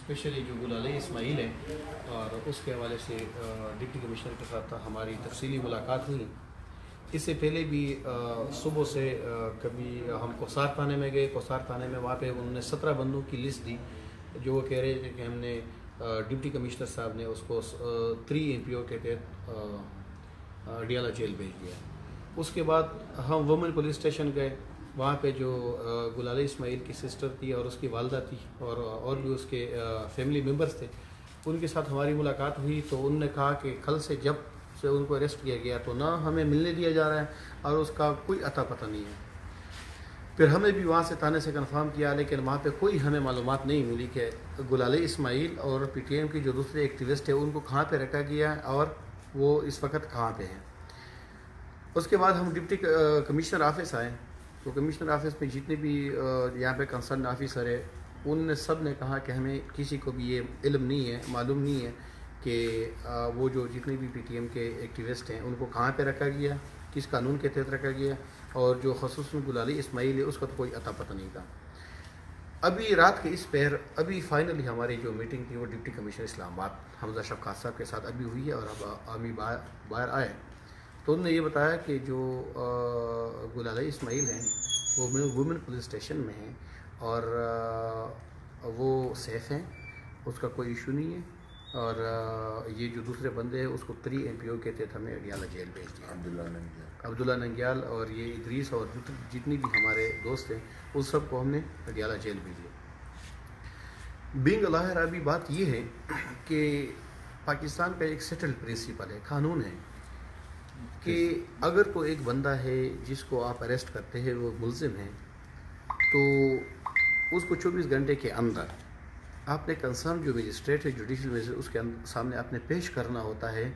Especially جو گلالئی اسماعیل ہے اور اس کے حوالے سے ڈپٹی کمشنر کے ساتھ ہماری تفصیلی ملاقات ہوئی۔ اس سے پہلے بھی صبح سے کبھی ہم کوثار تھانے میں گئے، کوثار تھانے میں وہاں پہ انہوں نے 17 بندوں کی لسٹ دی جو وہ کہہ رہے تھے کہ ہم نے ڈپٹی کمشنر صاحب نے اس کو 3 MPO کے تحت ڈیالہ جیل بھیج دیا۔ اس کے بعد ہم وومن پولیس اسٹیشن گئے، وہاں پہ جو گلالئی اسماعیل کی سسٹر تھی اور اس کی والدہ تھی اور بھی اس کے فیملی ممبرس تھے، ان کے ساتھ ہماری ملاقات ہوئی تو انہوں نے کہا کہ کل سے جب سے ان کو اریسٹ کیا گیا تو نہ ہمیں ملنے دیا جا رہا ہے اور اس کا کوئی اتا پتہ نہیں ہے۔ پھر ہمیں بھی وہاں سے تانے سے کنفرم کیا، لیکن وہاں پہ کوئی ہمیں معلومات نہیں ملی کہ گلالئی اسماعیل اور PTM کی جو دوسرے ایکٹیوسٹ ہیں ان کو کہاں پہ رکھا گیا ہے اور وہ اس وقت کہاں پہ ہیں۔ اس کے بعد ہم ڈپٹی کمشنر آفس آئے تو کمشنر آفس میں جتنے بھی یہاں پہ کنسرن آفیسر ہے ان نے سب نے کہا کہ ہمیں کسی کو بھی یہ علم نہیں ہے، معلوم نہیں ہے کہ وہ جو جتنے بھی PTM کے ایکٹیوسٹ ہیں ان کو کہاں پہ رکھا گیا، کس قانون کے تحت رکھا گیا، اور جو خصوصاً گلالئی اسماعیل ہے اس کا تو کوئی اتا پتہ نہیں تھا۔ ابھی رات کے اس پہر ابھی فائنلی ہماری جو میٹنگ تھی وہ ڈپٹی کمشنر اسلام آباد حمزہ شفقات صاحب کے ساتھ ابھی ہوئی ہے، اور اب آمی باہر آئے تو انہوں نے یہ بتایا کہ جو گلالئی اسماعیل ہیں وہ وومن پولیس اسٹیشن میں ہیں اور وہ سیف ہیں، اس کا کوئی ایشو نہیں ہے، اور یہ جو دوسرے بندے ہیں اس کو 3 MPO کے تحت ہمیں ڈیالہ جیل بھیج دیا۔ عبداللہ ننگیال اور یہ ادریس اور جتنی بھی ہمارے دوست ہیں اس سب کو ہم نے ڈیالہ جیل بھیج دیا۔ بینگ لاہر ابھی بات یہ ہے کہ پاکستان کا ایک سیٹلڈ پرنسپل ہے، قانون ہے کہ اگر تو ایک بندہ ہے جس کو آپ اریسٹ کرتے ہیں وہ ملزم ہے تو اس کو 24 گھنٹے کے اندر آپ نے کنسرن جو مجسٹریٹ ہے جوڈیشل مجسٹریٹ اس کے سامنے آپ نے پیش کرنا ہوتا ہے۔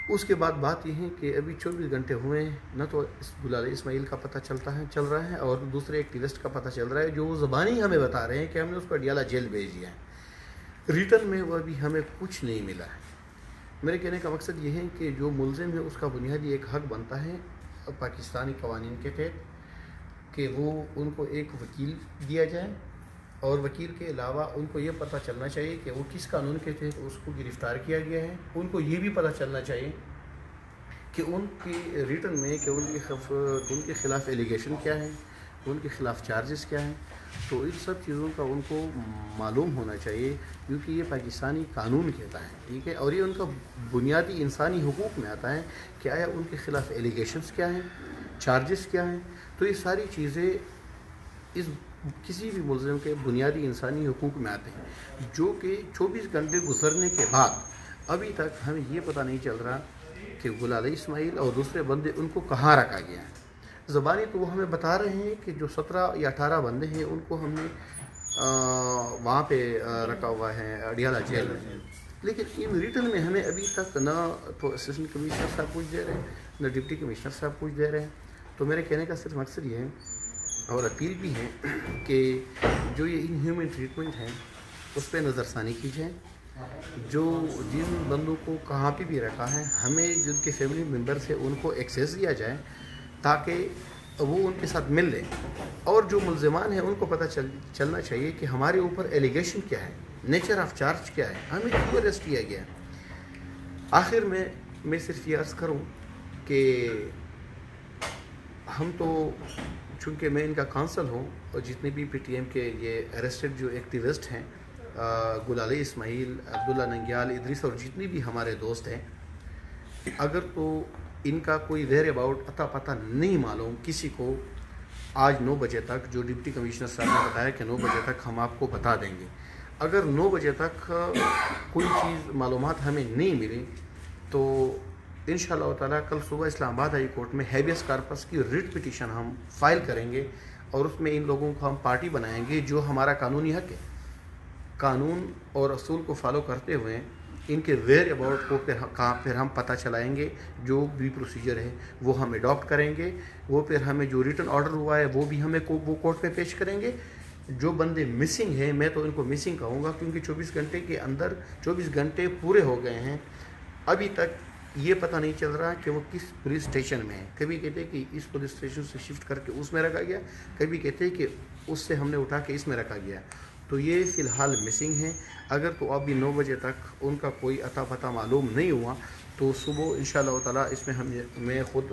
اس کے بعد بات یہ ہے کہ ابھی 24 گھنٹے ہوئے ہیں، نہ تو اس گلالئی اسماعیل کا پتہ چل رہا ہے اور دوسرے ایکٹیوسٹ کا پتہ چل رہا ہے جو وہ زبانی ہمیں بتا رہے ہیں کہ ہم نے اس کو ڈیالہ جیل بھیج دیا ہے، ریٹرن میں وہ ابھی ہمیں کچھ نہیں ملا ہے۔ میرے کہنے کا مقصد یہ ہے کہ جو ملزم ہے اس کا بنیادی ایک حق بنتا ہے پاکستانی قوانین کے تحت کہ وہ ان کو ایک وکیل دیا جائے، اور وکیل کے علاوہ ان کو یہ پتہ چلنا چاہیے کہ وہ کس قانون کے تحت اس کو گرفتار کیا گیا ہے۔ ان کو یہ بھی پتہ چلنا چاہیے کہ ان کی ریٹن میں کہ ان کے خلاف ایلیگیشن کیا ہے، ان کے خلاف چارجز کیا ہیں، تو ان سب چیزوں کا ان کو معلوم ہونا چاہیے، کیونکہ یہ پاکستانی قانون کہتا ہے، ٹھیک ہے، اور یہ ان کا بنیادی انسانی حقوق میں آتا ہے کہ آیا ان کے خلاف ایلیگیشنز کیا ہیں، چارجز کیا ہیں۔ تو یہ ساری چیزیں اس کسی بھی ملزم کے بنیادی انسانی حقوق میں آتے ہیں، جو کہ 24 گھنٹے گزرنے کے بعد ابھی تک ہمیں یہ پتہ نہیں چل رہا کہ گلالئی اسماعیل اور دوسرے بندے ان کو کہاں رکھا گیا ہے۔ زبانی تو وہ ہمیں بتا رہے ہیں کہ جو 17 یا 18 بندے ہیں ان کو ہم نے وہاں پہ رکھا ہوا ہے ڈیالہ جیل میں، لیکن ان ریٹن میں ہمیں ابھی تک نہ تو اسسٹنٹ کمشنر صاحب پوچھ دے رہے ہیں نہ ڈپٹی کمشنر صاحب پوچھ دے رہے ہیں۔ تو میرے کہنے کا صرف مقصد یہ ہے اور اپیل بھی ہے کہ جو یہ انہیومن ٹریٹمنٹ ہے اس پہ نظر ثانی کی جائے، جو جن بندوں کو کہاں پہ بھی رکھا ہے ہمیں جن کے فیملی ممبر سے ان کو ایکسیس دیا جائے تاکہ وہ ان کے ساتھ مل لیں، اور جو ملزمان ہیں ان کو پتہ چلنا چاہیے کہ ہمارے اوپر ایلیگیشن کیا ہے، نیچر آف چارج کیا ہے، ہمیں کیوں اریسٹ کیا گیا ہے۔ آخر میں صرف یہ عرض کروں کہ ہم تو چونکہ میں ان کا کونسل ہوں اور جتنے بھی PTM کے یہ اریسٹڈ جو ایکٹیوسٹ ہیں گلالئی اسماعیل، عبداللہ ننگیال، ادریس اور جتنی بھی ہمارے دوست ہیں، اگر تو ان کا کوئی ویئر اباؤٹ اتا پتہ نہیں معلوم کسی کو، آج 9 بجے تک جو ڈپٹی کمشنر صاحب نے بتایا کہ 9 بجے تک ہم آپ کو بتا دیں گے، اگر 9 بجے تک کوئی چیز معلومات ہمیں نہیں ملی تو انشاءاللہ تعالیٰ کل صبح اسلام آباد ہائی کورٹ میں ہیبیس کارپس کی ریٹ پٹیشن ہم فائل کریں گے، اور اس میں ان لوگوں کو ہم پارٹی بنائیں گے جو ہمارا قانونی حق ہے۔ قانون اور اصول کو فالو کرتے ہوئے ان کے ویئر اباؤٹ کو پھر ہم پتہ چلائیں گے، جو بھی پروسیجر ہے وہ ہم اڈاپٹ کریں گے، وہ پھر ہمیں جو ریٹن آرڈر ہوا ہے وہ بھی ہمیں وہ کورٹ میں پیش کریں گے۔ جو بندے مسنگ ہیں میں تو ان کو مسنگ کہوں گا، کیونکہ 24 گھنٹے کے اندر 24 گھنٹے پورے ہو گئے ہیں، ابھی تک یہ پتہ نہیں چل رہا کہ وہ کس پولیس اسٹیشن میں ہے۔ کبھی کہتے ہیں کہ اس پولیس اسٹیشن سے شفٹ کر کے اس میں رکھا گیا، کبھی کہتے ہیں کہ اس سے ہم نے اٹھا کے اس میں رکھا گیا۔ تو تو یہ فی الحال مسنگ ہیں. اگر تو ابھی 9 بجے تک ان کا کوئی اتا پتہ معلوم نہیں ہوا تو صبح انشاءاللہ تعالیٰ اس میں میں خود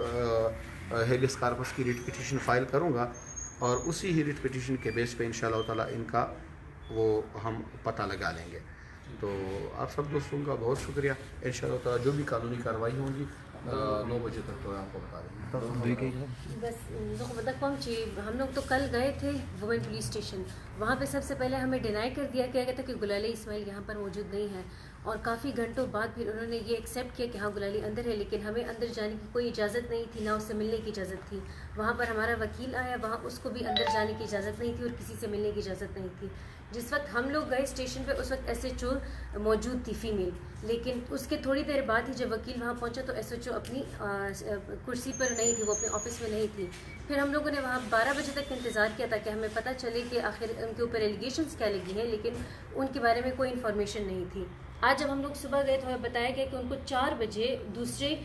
ہیبیس کارپس کی ریٹ پٹیشن فائل کروں گا اور اسی ہی ریٹ پٹیشن کے بیس پہ انشاءاللہ تعالیٰ ان کا وہ ہم پتہ لگا لیں گے. تو آپ سب دوستوں کا بہت شکریہ. انشاءاللہ تعالیٰ جو بھی قانونی کارروائی ہوں گی 9 بجے تک تو آپ کو بتا دیں گے. بس بدک پہنچی. ہم لوگ تو کل گئے تھے وومن پولیس اسٹیشن. وہاں پہ سب سے پہلے ہمیں ڈینائی کر دیا گیا تھا کہ گلالی اسماعیل یہاں پر موجود نہیں ہے, اور کافی گھنٹوں بعد پھر انہوں نے یہ ایکسیپٹ کیا کہ ہاں گلالی اندر ہے, لیکن ہمیں اندر جانے کی کوئی اجازت نہیں تھی, نہ اس سے ملنے کی اجازت تھی. وہاں پر ہمارا وکیل آیا, وہاں اس کو بھی اندر جانے کی اجازت نہیں تھی اور کسی سے ملنے کی اجازت نہیں تھی. جس وقت ہم لوگ گئے اسٹیشن پہ اس وقت ایس ایچ او موجود تھی فیمیل, لیکن اس کے تھوڑی دیر بعد ہی جب وکیل وہاں پہنچا تو ایس ایچ او اپنی کرسی پر نہیں تھی, وہ اپنے آفس میں نہیں تھی. پھر ہم لوگوں نے وہاں 12 بجے تک انتظار کیا تھا کہ ہمیں پتہ چلے کہ آخر ان کے اوپر ایلیگیشنز کیا لگی ہیں, لیکن ان کے بارے میں کوئی انفارمیشن نہیں تھی. آج جب ہم لوگ صبح گئے تو ہمیں بتایا گیا کہ ان کو 4 بجے دوسرے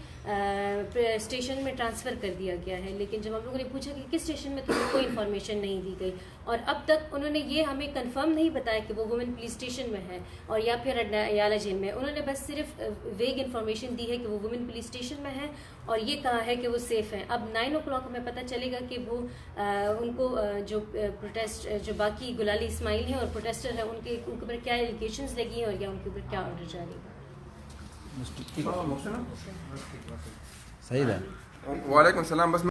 اسٹیشن میں ٹرانسفر کر دیا گیا ہے, لیکن جب ہم لوگوں نے پوچھا کہ کس اسٹیشن میں, تو کوئی انفارمیشن نہیں دی گئی. اور اب تک انہوں نے یہ ہمیں کنفرم نہیں بتایا کہ وہ وومن پولیس اسٹیشن میں ہے اور یا پھر ایالہ جیل میں. انہوں نے بس صرف ویگ انفارمیشن دی ہے کہ وہ وومن پولیس اسٹیشن میں ہے اور یہ کہا ہے کہ وہ سیف ہیں. اب 9 o'clock ہمیں پتہ چلے گا کہ وہ ان کو جو پروٹیسٹ جو باقی گلالی اسماعیل ہیں اور پروٹیسٹر ہیں ان کے اوپر کیا ایلیگیشنز لگی ہیں اور یا ان کے اوپر کیا آرڈر جاری ہے. صحیح ہے. وعلیکم السلام. بس